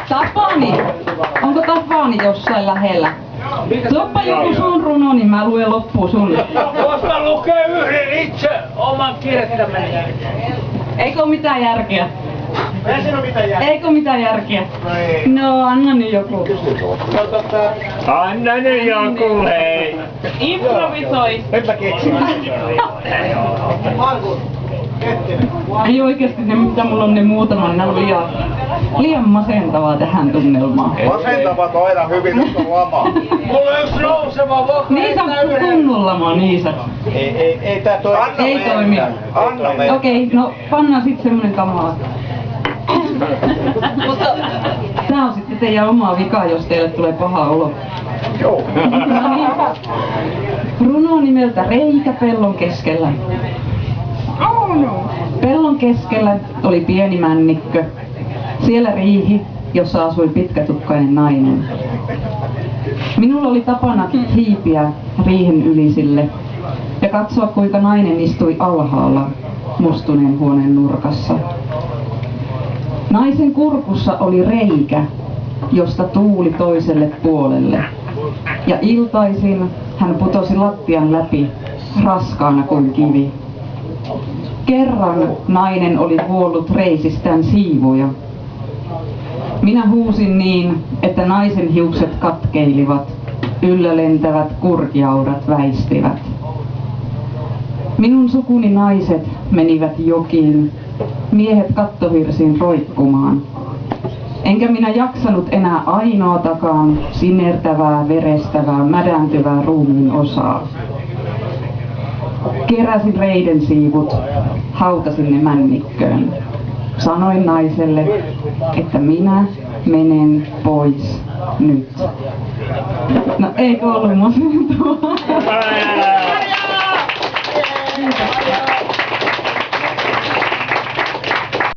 Tapani! Onko Tapani jossain lähellä? Luoppa joku sun runo, niin mä luen loppuun sulle. Koska lukee yhden itse oman kirjoittamani. Eikö oo mitään järkeä? Ei siinä oo mitään järkeä. Eikö mitään järkeä? No, anna nyt joku. Anna nyt joku, hei. Improvisoi. Nyt mä keksin. Ei oikeesti ne, mitä mulla on ne muutaman, ne on liian masentavaa tähän tunnelmaan. Masentavat on aina hyvin, nyt on lama. Mulla on yksi nouseva vokka. Niisa on kunnon lama, Niisa. Ei tää toimi. Ei toimi. Anna. Okei, no pannaan sit semmonen kamala. Mutta tää on sitten teidän omaa vikaa, jos teille tulee paha olo. Joo. No niin. Runo nimeltä Reikä pellon keskellä. Pellon keskellä oli pieni männikkö. Siellä riihi, jossa asui pitkätukkainen nainen. Minulla oli tapana hiipiä riihen ylisille ja katsoa, kuinka nainen istui alhaalla mustuneen huoneen nurkassa. Naisen kurkussa oli reikä, josta tuuli toiselle puolelle. Ja iltaisin hän putosi lattian läpi raskaana kuin kivi. Kerran nainen oli vuollut reisistään siivuja. Minä huusin niin, että naisen hiukset katkeilivat, yllälentävät kurkiaurat väistivät. Minun sukuni naiset menivät jokiin, miehet kattohirsiin roikkumaan. Enkä minä jaksanut enää ainoatakaan sinertävää, verestävää, mädäntyvää ruumiin osaa. Keräsin reiden siivut, hautasin ne männikköön. Sanoin naiselle, että minä menen pois nyt. No eikö ollut masentavaa?